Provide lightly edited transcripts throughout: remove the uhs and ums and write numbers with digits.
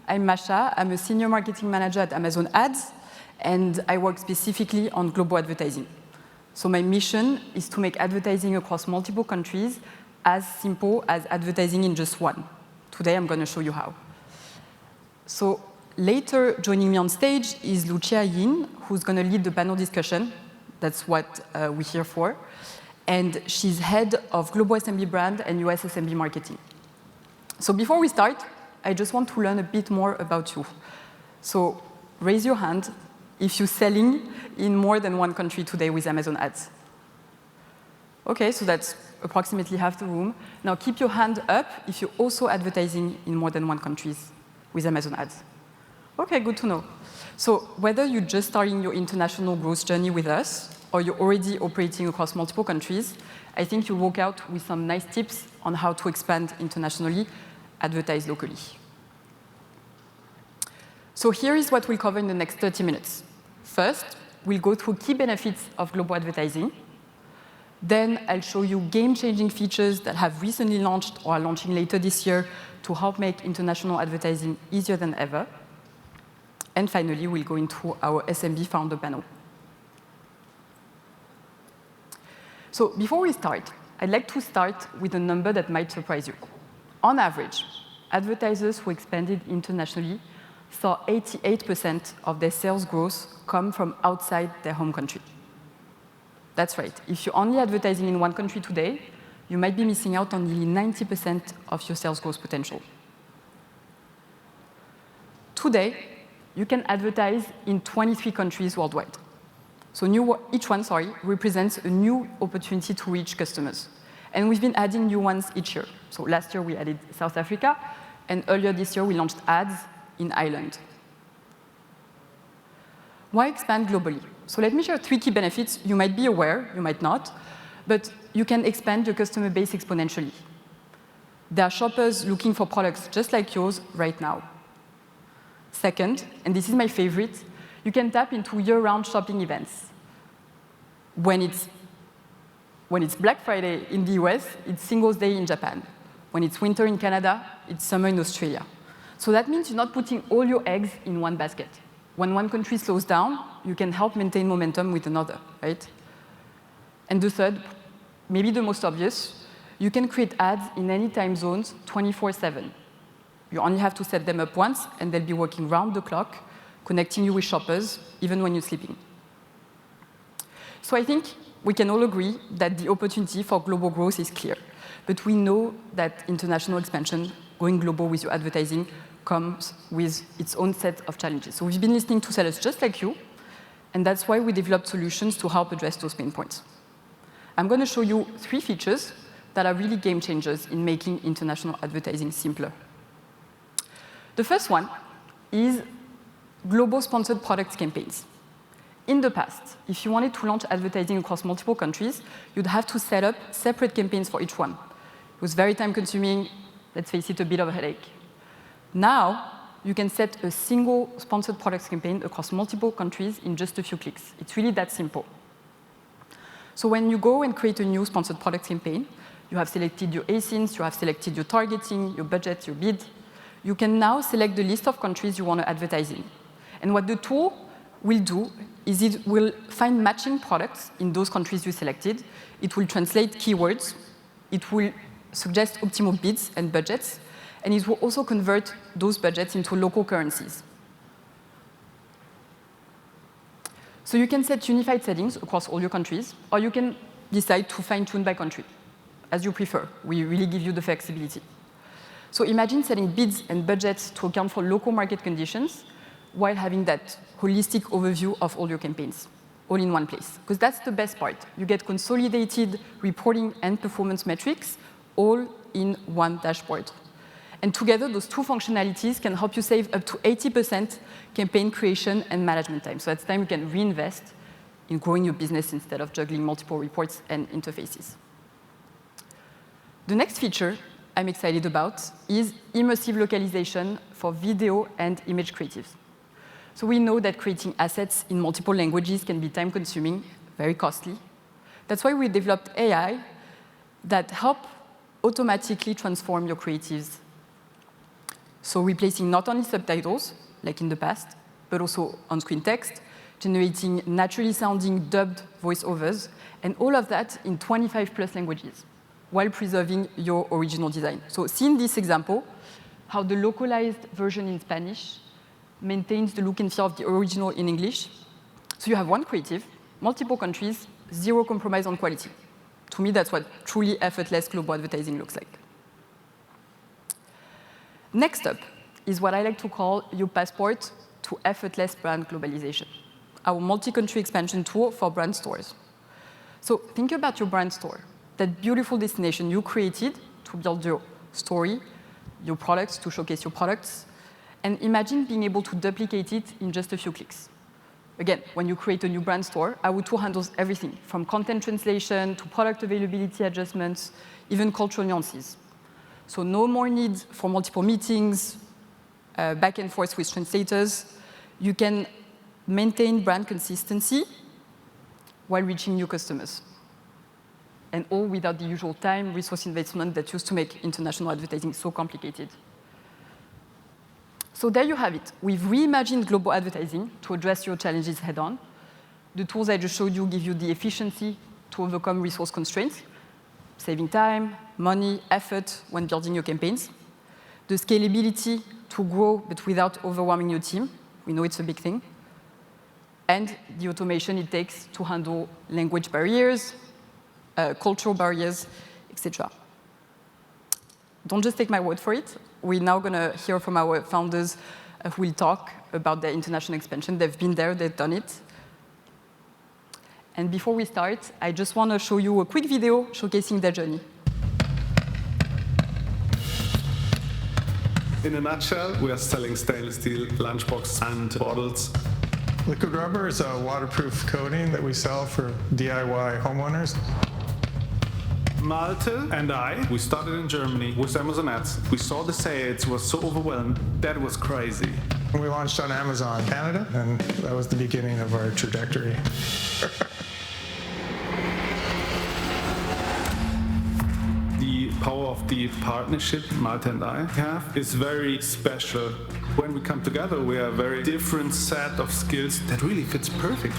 I'm Masha. I'm a senior marketing manager at Amazon Ads, and I work specifically on global advertising. So my mission is to make advertising across multiple countries as simple as advertising in just one. Today, I'm going to show you how. So later, joining me on stage is Lucia Yin, who's going to lead the panel discussion. That's what we're here for. And she's head of global SMB brand and US SMB marketing. So before we start, I just want to learn a bit more about you. So raise your hand if you're selling in more than one country today with Amazon Ads. OK, so that's approximately half the room. Now keep your hand up if you're also advertising in more than one country with Amazon Ads. OK, good to know. So whether you're just starting your international growth journey with us, or you're already operating across multiple countries, I think you'll walk out with some nice tips on how to expand internationally, advertise locally. So here is what we'll cover in the next 30 minutes. First, we'll go through key benefits of global advertising. Then I'll show you game-changing features that have recently launched or are launching later this year to help make international advertising easier than ever. And finally, we'll go into our SMB founder panel. So before we start, I'd like to start with a number that might surprise you. On average, advertisers who expanded internationally saw 88% of their sales growth come from outside their home country. That's right. If you're only advertising in one country today, you might be missing out on nearly 90% of your sales growth potential. Today, you can advertise in 23 countries worldwide. So each one represents a new opportunity to reach customers. And we've been adding new ones each year. So last year, we added South Africa. And earlier this year, we launched ads in Ireland. Why expand globally? So let me share 3 key benefits. You might be aware, you might not. But you can expand your customer base exponentially. There are shoppers looking for products just like yours right now. Second, and this is my favorite, you can tap into year-round shopping events. When it's Black Friday in the US, it's Singles Day in Japan. When it's winter in Canada, it's summer in Australia. So that means you're not putting all your eggs in one basket. When one country slows down, you can help maintain momentum with another, right? And the third, maybe the most obvious, you can create ads in any time zones 24/7. You only have to set them up once, and they'll be working round the clock, connecting you with shoppers, even when you're sleeping. So I think we can all agree that the opportunity for global growth is clear. But we know that international expansion, going global with your advertising, comes with its own set of challenges. So we've been listening to sellers just like you, and that's why we developed solutions to help address those pain points. I'm going to show you 3 features that are really game changers in making international advertising simpler. The first one is global sponsored product campaigns. In the past, if you wanted to launch advertising across multiple countries, you'd have to set up separate campaigns for each one. It was very time-consuming, let's face it, a bit of a headache. Now, you can set a single sponsored products campaign across multiple countries in just a few clicks. It's really that simple. So when you go and create a new sponsored product campaign, you have selected your ASINs, you have selected your targeting, your budget, your bid. You can now select the list of countries you want to advertise in. And what the tool will do is it will find matching products in those countries you selected. It will translate keywords. It will suggest optimal bids and budgets. And it will also convert those budgets into local currencies. So you can set unified settings across all your countries, or you can decide to fine-tune by country, as you prefer. We really give you the flexibility. So imagine setting bids and budgets to account for local market conditions while having that holistic overview of all your campaigns, all in one place. Because that's the best part. You get consolidated reporting and performance metrics all in one dashboard. And together, those 2 functionalities can help you save up to 80% campaign creation and management time. So that's time you can reinvest in growing your business instead of juggling multiple reports and interfaces. The next feature I'm excited about is immersive localization for video and image creatives. So we know that creating assets in multiple languages can be time-consuming, very costly. That's why we developed AI that help automatically transform your creatives So replacing not only subtitles, like in the past, but also on-screen text, generating naturally sounding dubbed voiceovers, and all of that in 25 plus languages, while preserving your original design. So see in this example, how the localized version in Spanish maintains the look and feel of the original in English. So you have one creative, multiple countries, zero compromise on quality. To me, that's what truly effortless global advertising looks like. Next up is what I like to call your passport to effortless brand globalization, our multi-country expansion tool for brand stores. So think about your brand store, that beautiful destination you created to build your story, your products, to showcase your products, and imagine being able to duplicate it in just a few clicks. Again, when you create a new brand store, our tool handles everything, from content translation to product availability adjustments, even cultural nuances. So no more need for multiple meetings, back and forth with translators. You can maintain brand consistency while reaching new customers. And all without the usual time, resource investment that used to make international advertising so complicated. So there you have it. We've reimagined global advertising to address your challenges head-on. The tools I just showed you give you the efficiency to overcome resource constraints, saving time, money, effort when building your campaigns. The scalability to grow, but without overwhelming your team. We know it's a big thing. And the automation it takes to handle language barriers, cultural barriers, etc. Don't just take my word for it. We're now going to hear from our founders who will talk about their international expansion. They've been there, they've done it. And before we start, I just want to show you a quick video showcasing their journey. In a nutshell, we are selling stainless steel lunchboxes and bottles. Liquid rubber is a waterproof coating that we sell for DIY homeowners. Malte and I, we started in Germany with Amazon ads. We saw the sales was so overwhelmed, that was crazy. We launched on Amazon Canada, and that was the beginning of our trajectory. The power of the partnership Malte and I have is very special. When we come together, we are a very different set of skills that really fits perfect.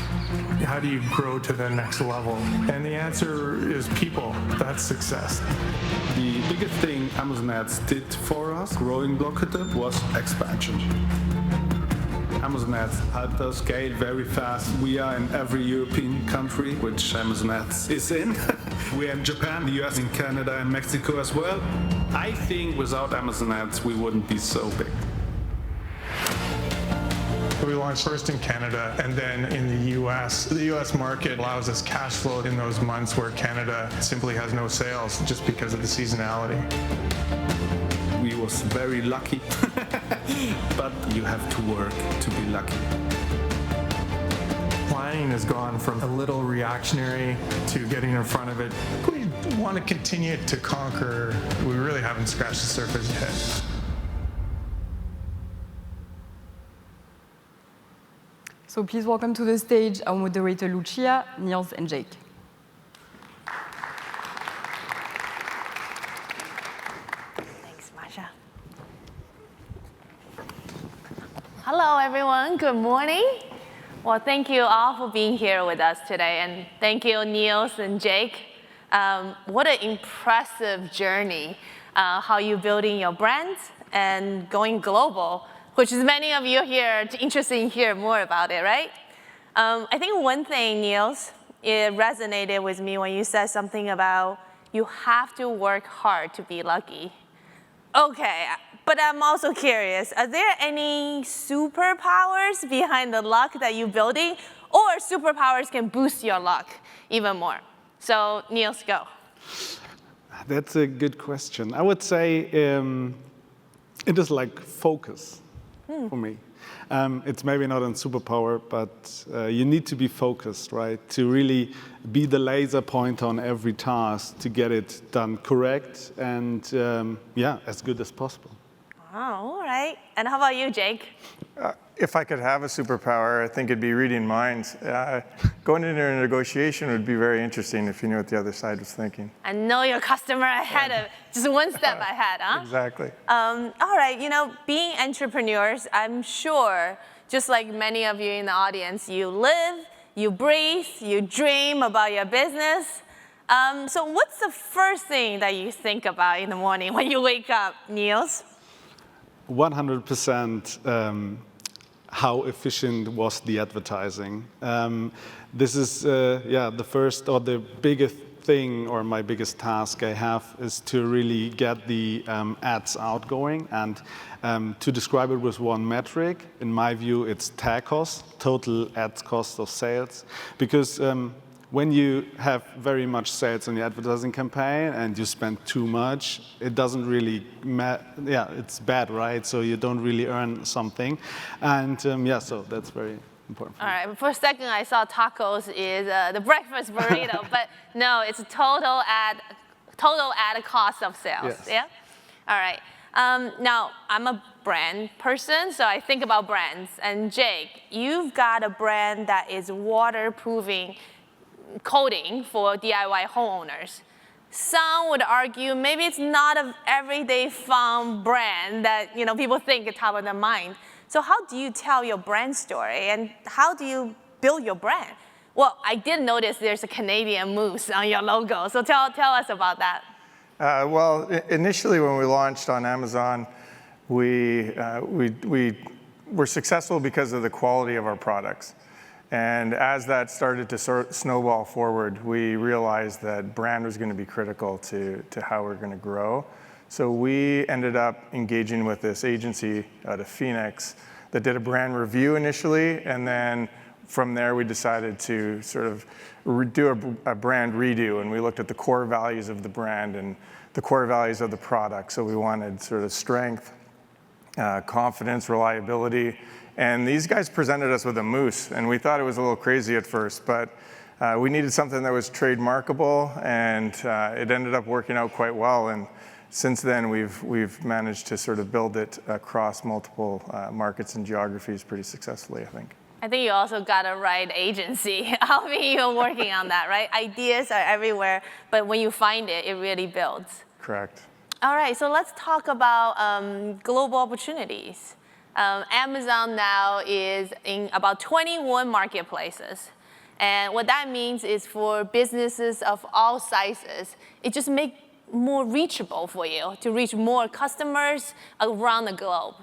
How do you grow to the next level? And the answer is people. That's success. The biggest thing Amazon ads did for us, growing Blockade, was expansion. Amazon ads helped us scale very fast. We are in every European country, which Amazon ads is in. We are in Japan, the US, in Canada, and Mexico as well. I think without Amazon ads, we wouldn't be so big. We launched first in Canada and then in the US. The US market allows us cash flow in those months where Canada simply has no sales just because of the seasonality. We was very lucky, but you have to work to be lucky. Planning has gone from a little reactionary to getting in front of it. We want to continue to conquer. We really haven't scratched the surface yet. So please welcome to the stage our moderator Lucia, Niels, and Jake. Thanks, Masha. Hello, everyone. Good morning. Well, thank you all for being here with us today, and thank you, Niels and Jake. What an impressive journey, how you're building your brand and going global, which is many of you here are interested in hear more about it, right? I think one thing, Niels, it resonated with me when you said something about you have to work hard to be lucky. Okay, but I'm also curious, are there any superpowers behind the luck that you're building, or superpowers can boost your luck even more? So, Niels, go. That's a good question. I would say it is like focus for me. It's maybe not a superpower, but you need to be focused, right? To really be the laser point on every task to get it done correct and, yeah, as good as possible. Oh, all right. And how about you, Jake? If I could have a superpower, I think it'd be reading minds. Going into a negotiation would be very interesting if you knew what the other side was thinking. And know your customer ahead of, just one step ahead, huh? Exactly. All right, being entrepreneurs, I'm sure, just like many of you in the audience, you live, you breathe, you dream about your business. So what's the first thing that you think about in the morning when you wake up, Niels? 100% how efficient was the advertising. This is the first or the biggest thing or my biggest task I have is to really get the ads outgoing, and to describe it with one metric, in my view, it's TAC cost, total ads cost of sales, because when you have very much sales in the advertising campaign and you spend too much, it doesn't really it's bad, right? So you don't really earn something, and so that's very important. All right, for a second I saw tacos is the breakfast burrito, but no, it's a total ad cost of sales. Yes. Yeah. All right. Now I'm a brand person, so I think about brands. And Jake, you've got a brand that is waterproofing coating for DIY homeowners. Some would argue maybe it's not an everyday fun brand that people think at top of their mind. So how do you tell your brand story, and how do you build your brand? Well, I did notice there's a Canadian moose on your logo, so tell us about that. Well, initially when we launched on Amazon, we were successful because of the quality of our products. And as that started to snowball forward, we realized that brand was going to be critical to how we're going to grow. So we ended up engaging with this agency out of Phoenix that did a brand review initially, and then from there we decided to sort of do a brand redo, and we looked at the core values of the brand and the core values of the product. So we wanted sort of strength, confidence, reliability. And these guys presented us with a moose, and we thought it was a little crazy at first, but we needed something that was trademarkable, and it ended up working out quite well. And since then, we've managed to sort of build it across multiple markets and geographies pretty successfully, I think. I think you also got a right agency helping you working on that, right? Ideas are everywhere, but when you find it, it really builds. Correct. All right, so let's talk about global opportunities. Amazon now is in about 21 marketplaces. And what that means is for businesses of all sizes, it just makes more reachable for you to reach more customers around the globe.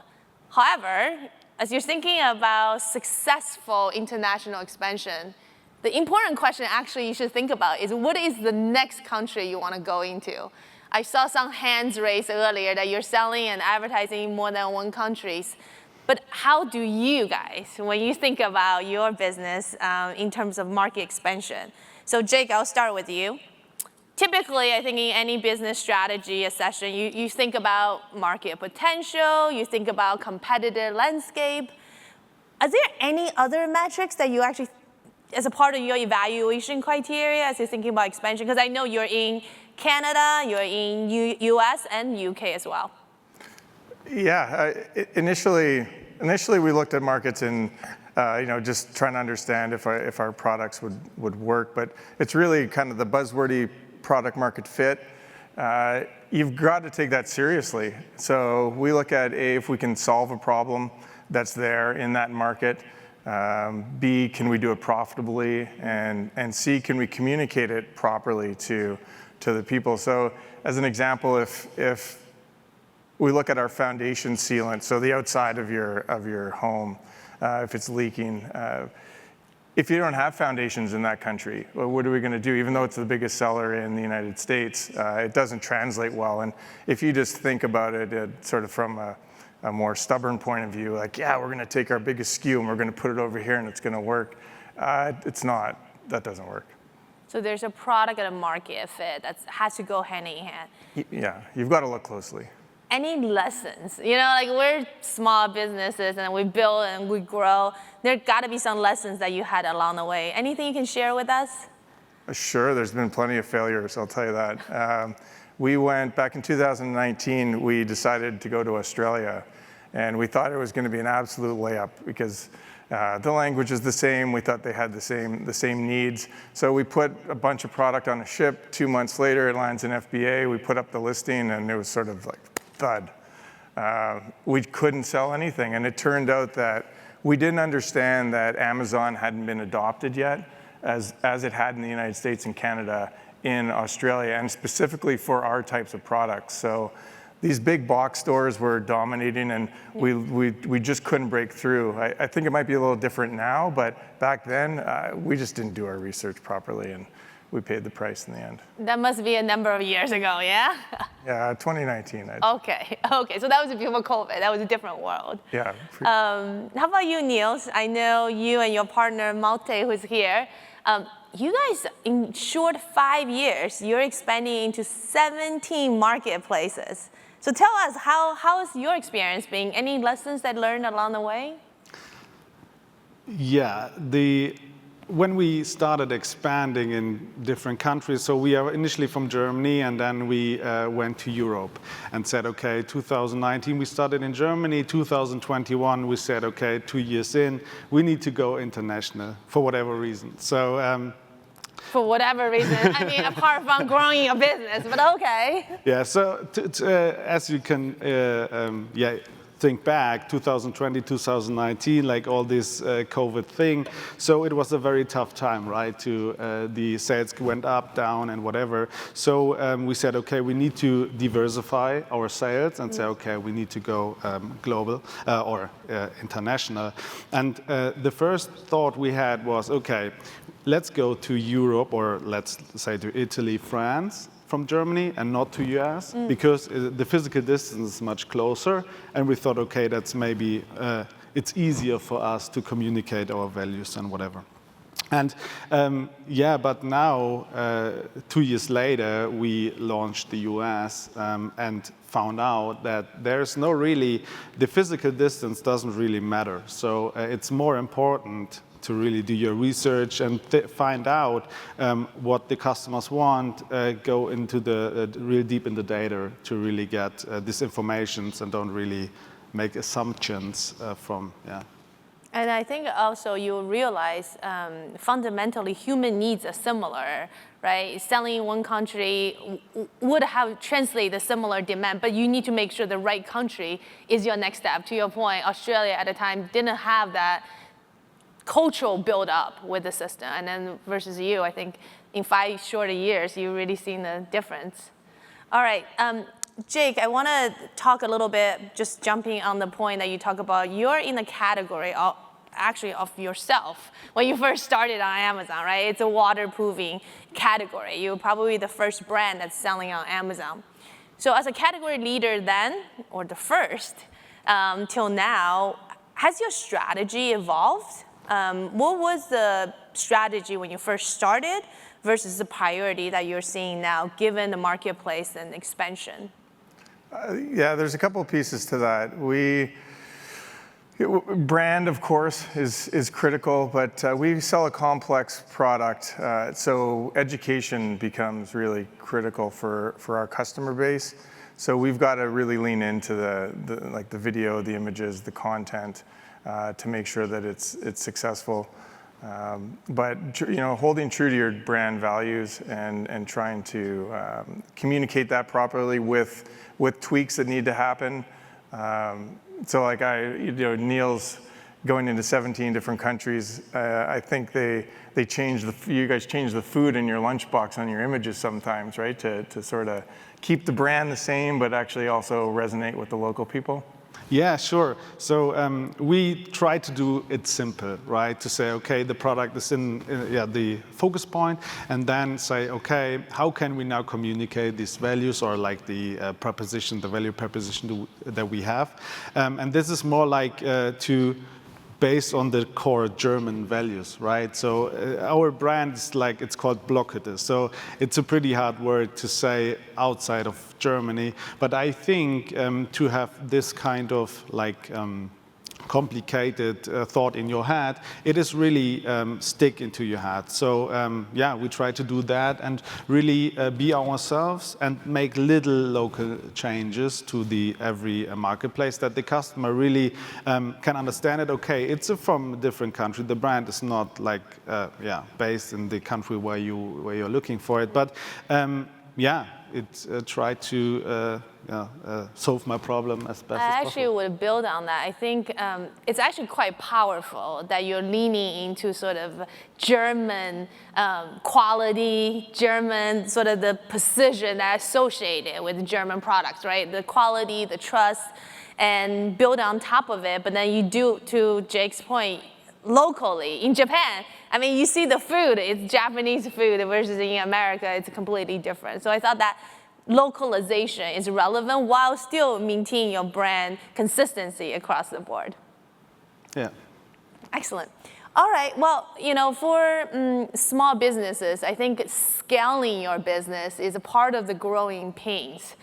However, as you're thinking about successful international expansion, the important question actually you should think about is what is the next country you want to go into? I saw some hands raised earlier that you're selling and advertising in more than one countries. But how do you guys, when you think about your business in terms of market expansion? So Jake, I'll start with you. Typically, I think in any business strategy session, you think about market potential, you think about competitive landscape. Are there any other metrics that you actually, as a part of your evaluation criteria as you're thinking about expansion? Because I know you're in Canada, you're in US and UK as well. Yeah, initially we looked at markets and just trying to understand if our products would work, but it's really kind of the buzzwordy product market fit. You've got to take that seriously. So we look at A, if we can solve a problem that's there in that market, B, can we do it profitably, and C, can we communicate it properly to the people. So as an example, if we look at our foundation sealant, so the outside of your home, if it's leaking. If you don't have foundations in that country, well, what are we going to do? Even though it's the biggest seller in the United States, it doesn't translate well. And if you just think about it sort of from a more stubborn point of view, like, yeah, we're going to take our biggest SKU and we're going to put it over here and it's going to work. It's not. That doesn't work. So there's a product and a market fit that has to go hand in hand. Yeah, you've got to look closely. Any lessons? Like we're small businesses and we build and we grow. There got to be some lessons that you had along the way. Anything you can share with us? Sure, there's been plenty of failures, I'll tell you that. We went, back in 2019, we decided to go to Australia. And we thought it was going to be an absolute layup because the language is the same. We thought they had the same needs. So we put a bunch of product on a ship. 2 months later, it lands in FBA. We put up the listing, and it was sort of like thud. We couldn't sell anything. And it turned out that we didn't understand that Amazon hadn't been adopted yet as it had in the United States and Canada in Australia, and specifically for our types of products. So these big box stores were dominating, and we just couldn't break through. I think it might be a little different now, but back then, we just didn't do our research properly, and we paid the price in the end. That must be a number of years ago, yeah? Yeah, 2019. Okay, so that was before COVID. That was a different world. Yeah. How about you, Niels? I know you and your partner, Malte, who's here. You guys, in short 5 years, you're expanding into 17 marketplaces. So tell us, how has your experience been? Any lessons that learned along the way? Yeah, when we started expanding in different countries, so we are initially from Germany, and then we went to Europe and said, okay, 2019 we started in Germany, 2021 we said, okay, 2 years in, we need to go international for whatever reason. So. For whatever reason, I mean, apart from growing your business, but okay. Yeah, so as you can think back, 2020, 2019, like all this COVID thing. So it was a very tough time, right? The sales went up, down, and whatever. So we said, okay, we need to diversify our sales and say, okay, we need to go global or international. And the first thought we had was, okay, let's go to Europe, or let's say to Italy, France, from Germany, and not to US, because the physical distance is much closer, and we thought, okay, that's maybe, it's easier for us to communicate our values and whatever. And but now, 2 years later, we launched the US and found out that there's no really, the physical distance doesn't really matter. So it's more important to really do your research and find out what the customers want, go into real deep in the data to really get this information, and don't really make assumptions from. And I think also you realize fundamentally human needs are similar, right? Selling in one country would have translated a similar demand, but you need to make sure the right country is your next step. To your point, Australia at the time didn't have that cultural build up with the system, and then versus you, I think in 5 shorter years, you've really seen the difference. All right, Jake, I want to talk a little bit, just jumping on the point that you talk about, you're in the category of yourself when you first started on Amazon, right? It's a waterproofing category. You're probably the first brand that's selling on Amazon. So as a category leader then, or the first, till now, has your strategy evolved? What was the strategy when you first started versus the priority that you're seeing now, given the marketplace and expansion? Yeah, there's a couple of pieces to that. Brand, of course, is critical, but we sell a complex product, so education becomes really critical for our customer base. So we've got to really lean into the video, the images, the content, to make sure that it's successful. But holding true to your brand values and trying to communicate that properly with tweaks that need to happen. So like Niels going into 17 different countries, I think you guys change the food in your lunchbox on your images sometimes, right? To sort of keep the brand the same, but actually also resonate with the local people. Yeah, sure. So we try to do it simple, right? To say, okay, the product is in the focus point, and then say, okay, how can we now communicate these values, or like the value proposition that we have? And this is more like based on the core German values, right? So our brand is it's called Blockete. So it's a pretty hard word to say outside of Germany. But I think to have this kind of complicated thought in your head, it is really stick into your head. So yeah, we try to do that and really be ourselves and make little local changes to the every marketplace that the customer really can understand it. Okay, it's from a different country. The brand is not like yeah, based in the country where you're looking for it, but yeah, it try to solve my problem as best as possible. I actually would build on that. I think it's actually quite powerful that you're leaning into sort of German quality, German sort of the precision that's associated with German products, right? The quality, the trust, and build on top of it. But then you do, to Jake's point, locally in Japan. I mean, you see the food, it's Japanese food versus in America, it's completely different. So I thought that localization is relevant while still maintaining your brand consistency across the board. Yeah. Excellent. All right, well, you know, for small businesses, I think scaling your business is a part of the growing pains.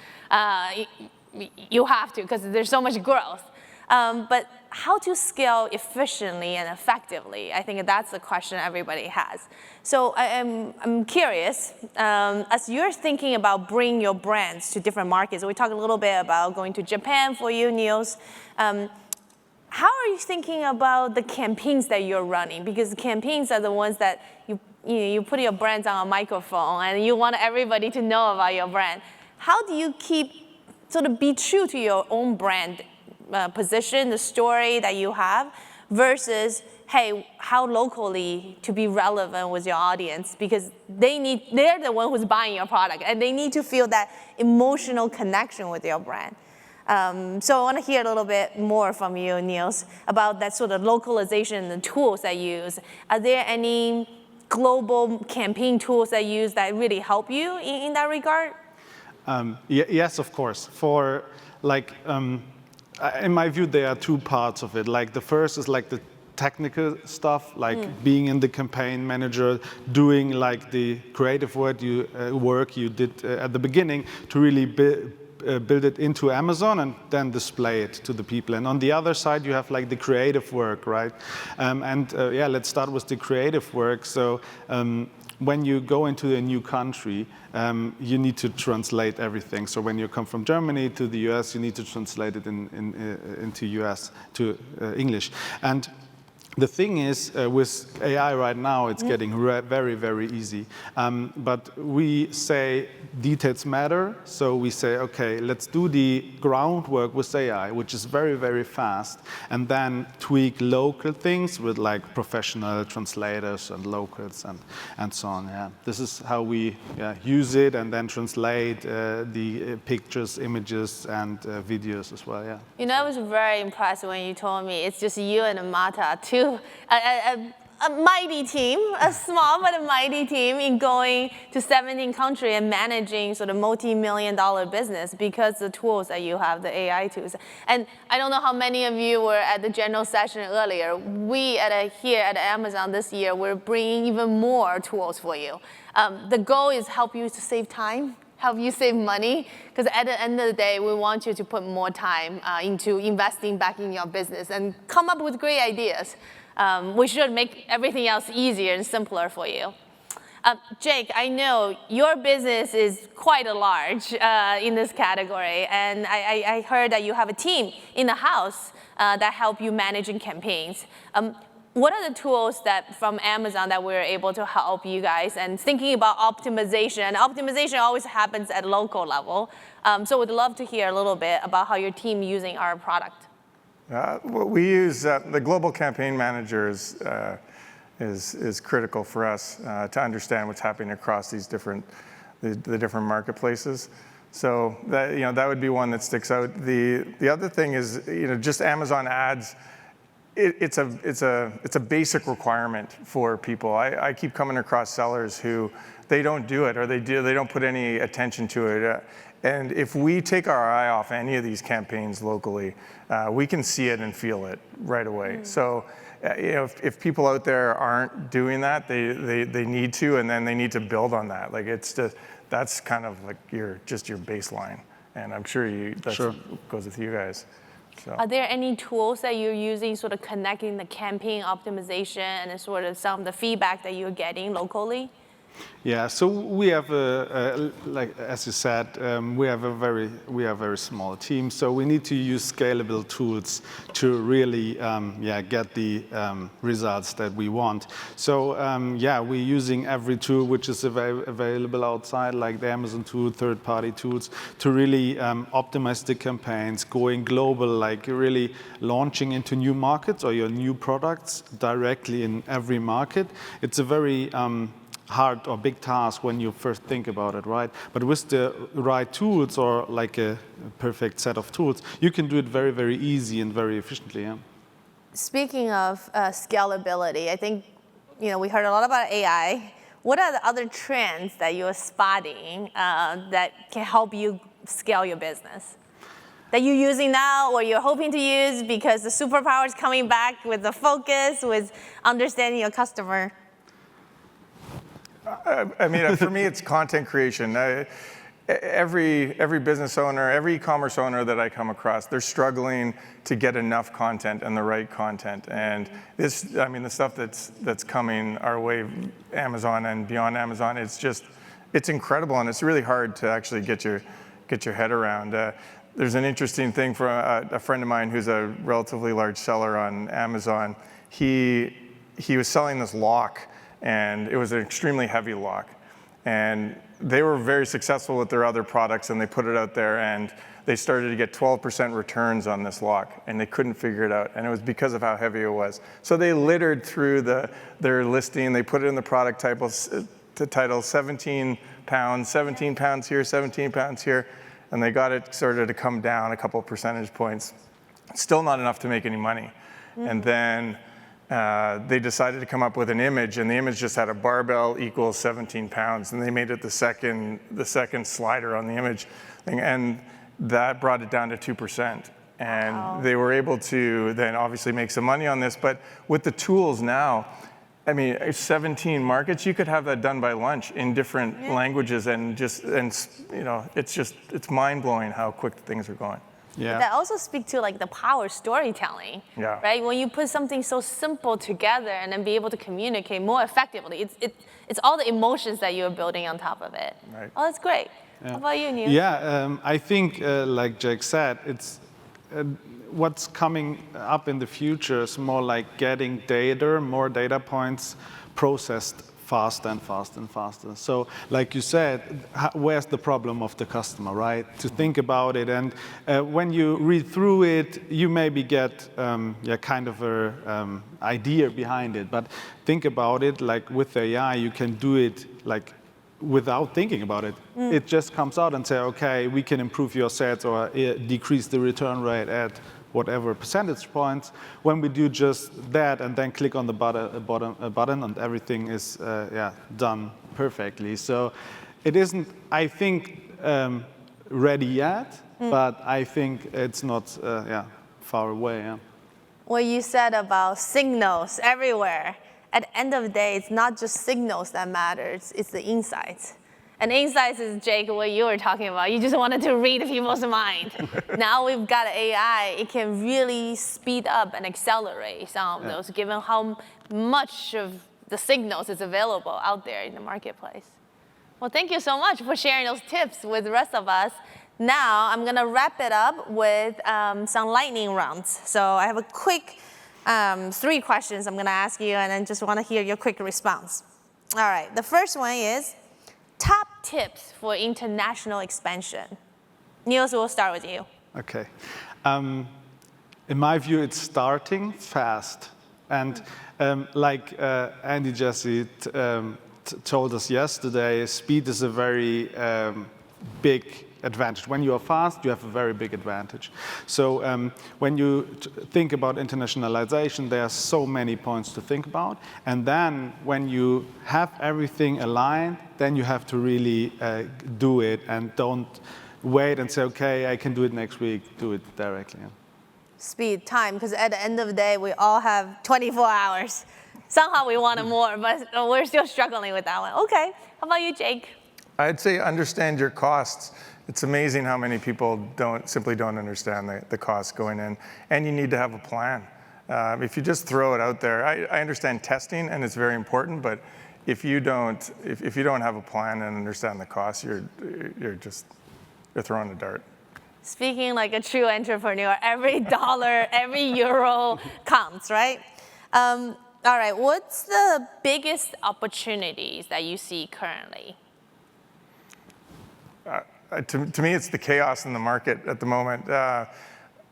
You have to, because there's so much growth. But how to scale efficiently and effectively, I think that's the question everybody has. So I'm curious, as you're thinking about bringing your brands to different markets, we talked a little bit about going to Japan for you, Niels. How are you thinking about the campaigns that you're running? Because the campaigns are the ones that you put your brands on a microphone and you want everybody to know about your brand. How do you be true to your own brand position, the story that you have, versus, hey, how locally to be relevant with your audience, because they're the one who's buying your product and they need to feel that emotional connection with your brand. So I want to hear a little bit more from you, Niels, about that sort of localization and the tools that you use. Are there any global campaign tools that you use that really help you in that regard? Yes, of course. For like, in my view, there are two parts of it. Like the first is like the technical stuff, like being in the campaign manager, doing like the creative work you did at the beginning to really build it into Amazon and then display it to the people. And on the other side, you have like the creative work, right? Yeah, let's start with the creative work. So when you go into a new country, you need to translate everything. So when you come from Germany to the US, you need to translate it into US to English. And the thing is, with AI right now, it's getting very, very easy. But we say details matter. So we say, OK, let's do the groundwork with AI, which is very, very fast, and then tweak local things with like professional translators and locals and so on. Yeah. This is how we use it and then translate the pictures, images, and videos as well. Yeah. You know, I was very impressed when you told me it's just you and Amata, a mighty team, a small but a mighty team in going to 17 countries and managing sort of multi-million-dollar business because the tools that you have, the AI tools. And I don't know how many of you were at the general session earlier. We here at Amazon this year, we're bringing even more tools for you. The goal is help you to save time, help you save money, because at the end of the day, we want you to put more time into investing back in your business and come up with great ideas. We should make everything else easier and simpler for you. Jake, I know your business is quite large in this category, and I heard that you have a team in the house that help you managing campaigns. What are the tools from Amazon that we're able to help you guys? And thinking about optimization, optimization always happens at local level. So we'd love to hear a little bit about how your team is using our product. We use the global campaign manager is critical for us to understand what's happening across these the different marketplaces. So that would be one that sticks out. The other thing is just Amazon ads. It's a basic requirement for people. I keep coming across sellers who they don't do it, or they don't put any attention to it. And if we take our eye off any of these campaigns locally, we can see it and feel it right away. So if people out there aren't doing that, they need to, and then they need to build on that. Like that's kind of like your baseline. And I'm sure that goes with you guys. So. Are there any tools that you're using, sort of connecting the campaign optimization and sort of some of the feedback that you're getting locally? Yeah, so we have like as you said, we are a very small team, so we need to use scalable tools to really get the results that we want. So we're using every tool which is available outside, like the Amazon tool, third-party tools, to really optimize the campaigns, going global, like really launching into new markets or your new products directly in every market. It's a very hard or big task when you first think about it, right? But with the right tools or like a perfect set of tools, you can do it very, very easy and very efficiently. Yeah. Speaking of scalability, I think we heard a lot about AI. What are the other trends that you're spotting that can help you scale your business? That you're using now or you're hoping to use because the superpower is coming back with the focus, with understanding your customer? I mean, for me, it's content creation. Every business owner, every e-commerce owner that I come across, they're struggling to get enough content and the right content. And this, I mean, the stuff that's coming our way, Amazon and beyond Amazon, it's incredible, and it's really hard to actually get your head around. There's an interesting thing for a friend of mine who's a relatively large seller on Amazon. He was selling this lock, and it was an extremely heavy lock. And they were very successful with their other products, and they put it out there, and they started to get 12% returns on this lock, and they couldn't figure it out, and it was because of how heavy it was. So they littered through their listing. They put it in the product title, 17 pounds here, 17 pounds here, and they got it started to come down a couple of percentage points. Still not enough to make any money. And then they decided to come up with an image, and the image just had a barbell equals 17 pounds, and they made it the second slider on the image thing, and that brought it down to 2%. And they were able to then obviously make some money on this, but with the tools now, I mean, 17 markets, you could have that done by lunch in different languages, and it's mind-blowing how quick things are going. Yeah. That also speaks to like the power of storytelling, right? When you put something so simple together and then be able to communicate more effectively, it's all the emotions that you're building on top of it. Right. Oh, that's great. Yeah. How about you, Neil? Yeah, I think like Jake said, it's what's coming up in the future is more like getting data, more data points processed faster and faster and faster. So like you said, where's the problem of the customer, right? To think about it, and when you read through it, you maybe get kind of a idea behind it, but think about it, like with AI, you can do it like without thinking about it. It just comes out and say, okay, we can improve your sales or decrease the return rate at whatever percentage points. When we do just that and then click on the button and everything is done perfectly. So it isn't, I think, ready yet, but I think it's not far away. Yeah. What you said about signals everywhere. At the end of the day, it's not just signals that matters, it's the insights. And insights is, Jake, what you were talking about. You just wanted to read people's mind. Now we've got AI, it can really speed up and accelerate some of those, given how much of the signals is available out there in the marketplace. Well, thank you so much for sharing those tips with the rest of us. Now, I'm going to wrap it up with some lightning rounds. So I have a quick 3 questions I'm going to ask you, and then just want to hear your quick response. All right, the first one is, top tips for international expansion. Niels, we'll start with you. Okay. In my view, it's starting fast. And like Andy Jassy told us yesterday, speed is a very big advantage. When you are fast, you have a very big advantage. So when you think about internationalization, there are so many points to think about. And then when you have everything aligned, then you have to really do it, and don't wait and say, okay, I can do it next week. Do it directly. Yeah. Speed, time, because at the end of the day, we all have 24 hours. Somehow we wanted more, but we're still struggling with that one. Okay, how about you, Jake? I'd say understand your costs. It's amazing how many people simply don't understand the costs going in, and you need to have a plan. If you just throw it out there, I understand testing and it's very important, but if you don't have a plan and understand the costs, you're throwing a dart. Speaking like a true entrepreneur, every dollar, every euro counts, right? All right, what's the biggest opportunities that you see currently? To me, it's the chaos in the market at the moment.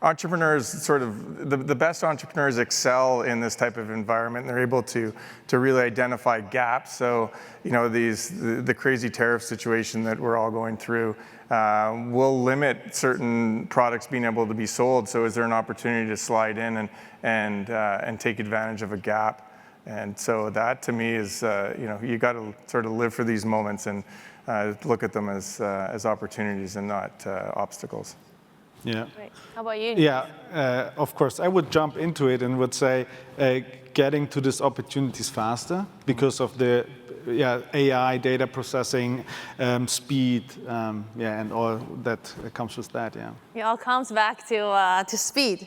Entrepreneurs, the best entrepreneurs excel in this type of environment. They're able to really identify gaps. So, the crazy tariff situation that we're all going through will limit certain products being able to be sold. So, is there an opportunity to slide in and take advantage of a gap? And so that, to me, is you got to sort of live for these moments and look at them as opportunities and not obstacles. Yeah. Great. How about you? Yeah, of course. I would jump into it and would say getting to these opportunities faster because of the AI, data processing, speed, and all that comes with that. Yeah. It all comes back to speed.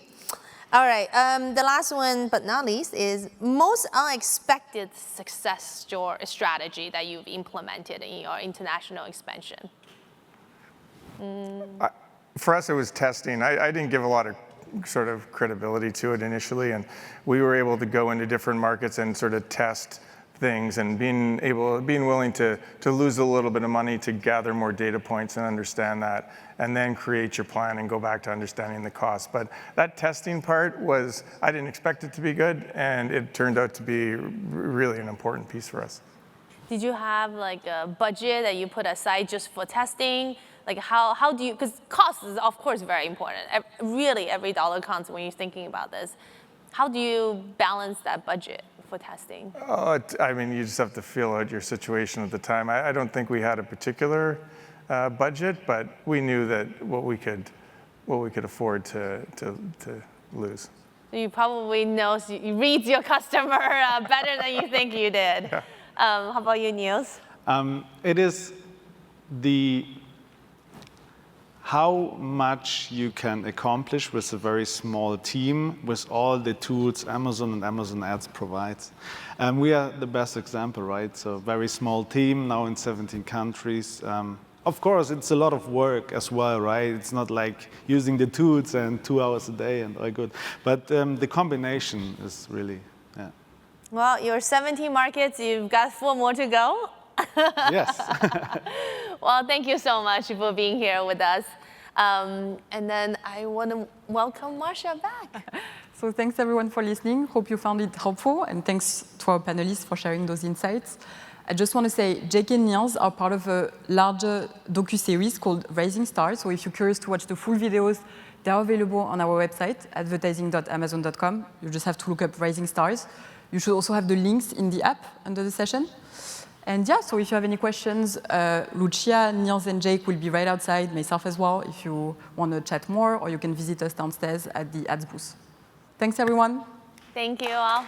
All right. The last one, but not least, is most unexpected success strategy that you've implemented in your international expansion. For us, it was testing. I didn't give a lot of sort of credibility to it initially, and we were able to go into different markets and sort of test things, and being willing to lose a little bit of money to gather more data points and understand that, and then create your plan and go back to understanding the cost. But that testing part I didn't expect it to be good, and it turned out to be really an important piece for us. Did you have like a budget that you put aside just for testing? Like how do you, because cost is of course very important. Really every dollar counts when you're thinking about this. How do you balance that budget for testing? I mean, you just have to feel out your situation at the time. I don't think we had a particular budget, but we knew that what we could afford to lose. So you probably you read your customer better than you think you did. Yeah. How about you, Niels? It is how much you can accomplish with a very small team with all the tools Amazon and Amazon Ads provides. And we are the best example, right? So very small team, now in 17 countries. Of course, it's a lot of work as well, right? It's not like using the tools and 2 hours a day and all good. But the combination is really, yeah. Well, you're 17 markets, you've got 4 more to go. Yes. Well, thank you so much for being here with us. And then I want to welcome Marsha back. So thanks everyone for listening. Hope you found it helpful, and thanks to our panelists for sharing those insights. I just want to say Jake and Niels are part of a larger docu-series called Rising Stars. So if you're curious to watch the full videos, they're available on our website, advertising.amazon.com. You just have to look up Rising Stars. You should also have the links in the app under the session. And yeah, so if you have any questions, Lucia, Niels, and Jake will be right outside, myself as well, if you want to chat more, or you can visit us downstairs at the ads booth. Thanks, everyone. Thank you all.